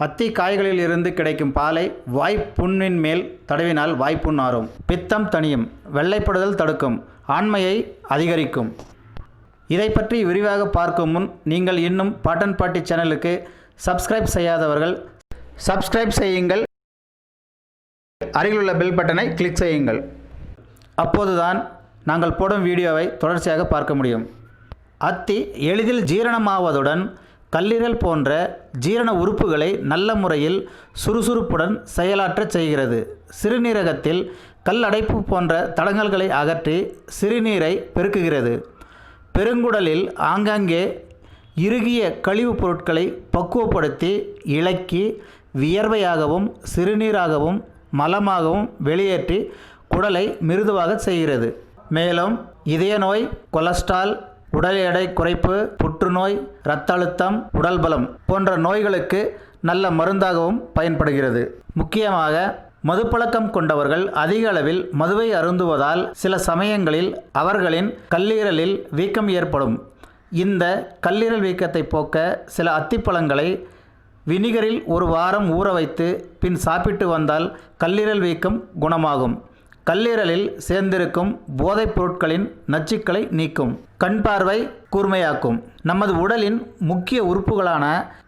அத்தி காய்களில் இருந்து கிடைக்கும் பாலை வாய்ப்புண்ணின் மேல் தடவினால் வாய்ப்புண் ஆறும். பித்தம் தணியும். வெள்ளைப்படுதல் தடுக்கும். ஆண்மையை அதிகரிக்கும். இதை பற்றி விரிவாக பார்க்கும் முன் நீங்கள் இன்னும் பாட்டன் பாட்டி சேனலுக்கு சப்ஸ்கிரைப் செய்யாதவர்கள் சப்ஸ்கிரைப் செய்யுங்கள். அருகிலுள்ள பெல் பட்டனை கிளிக் செய்யுங்கள். அப்போதுதான் நாங்கள் போடும் வீடியோவை தொடர்ச்சியாக பார்க்க முடியும். அத்தி எளிதில் ஜீரணமாவதுடன் கல்லீரல் போன்ற ஜீரண உறுப்புகளை நல்ல முறையில் சுறுசுறுப்புடன் செயலாற்றச் செய்கிறது. சிறுநீரகத்தில் கல்லடைப்பு போன்ற தடங்கல்களை அகற்றி சிறுநீரை பெருக்குகிறது. பெருங்குடலில் ஆங்காங்கே இறுகிய கழிவுப் பொருட்களை பக்குவப்படுத்தி இளக்கி வியர்வையாகவும் சிறுநீராகவும் மலமாகவும் வெளியேற்றி குடலை மிருதுவாக செய்கிறது. மேலும் இதய நோய், கொலஸ்ட்ரால், உடல் எடை குறைப்பு, புற்றுநோய், இரத்த அழுத்தம், உடல் பலம் போன்ற நோய்களுக்கு நல்ல மருந்தாகவும் பயன்படுகிறது. முக்கியமாக மதுப்பழக்கம் கொண்டவர்கள் அதிக அளவில் மதுவை அருந்துவதால் சில சமயங்களில் அவர்களின் கல்லீரலில் வீக்கம் ஏற்படும். இந்த கல்லீரல் வீக்கத்தை போக்க சில அத்திப்பழங்களை வினிகரில் ஒரு வாரம் ஊற வைத்து பின் சாப்பிட்டு வந்தால் கல்லீரல் வீக்கம் குணமாகும். கல்லீரலில் சேர்ந்திருக்கும் போதைப் பொருட்களின் நச்சுக்களை நீக்கும். கண் பார்வை கூர்மையாக்கும். நமது உடலின் முக்கிய உறுப்புகளான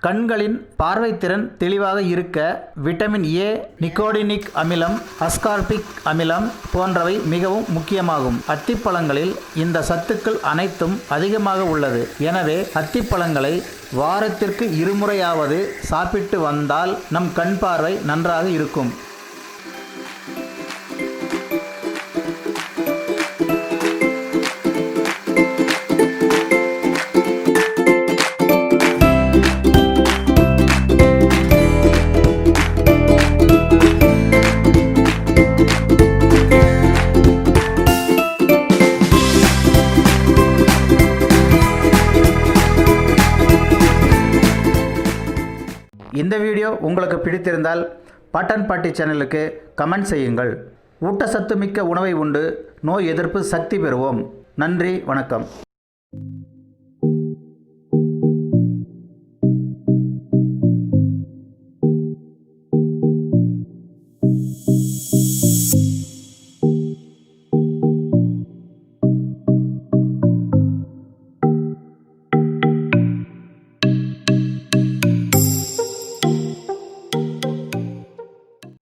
கண்களின் பார்வைத்திறன் தெளிவாக இருக்க விட்டமின் ஏ, நிக்கோடினிக் அமிலம், அஸ்கார்பிக் அமிலம் போன்றவை மிகவும் முக்கியமாகும். அத்திப்பழங்களில் இந்த சத்துக்கள் அனைத்தும் அதிகமாக உள்ளது. எனவே அத்திப்பழங்களை வாரத்திற்கு 2 முறையாவது சாப்பிட்டு வந்தால் நம் கண் பார்வை நன்றாக இருக்கும். இந்த வீடியோ உங்களுக்கு பிடித்திருந்தால் பாட்டன் பாட்டி சேனலுக்கு கமெண்ட் செய்யுங்கள். ஊட்டச்சத்து மிக்க உணவை உண்டு நோய் எதிர்ப்பு சக்தி பெறுவோம். நன்றி, வணக்கம்.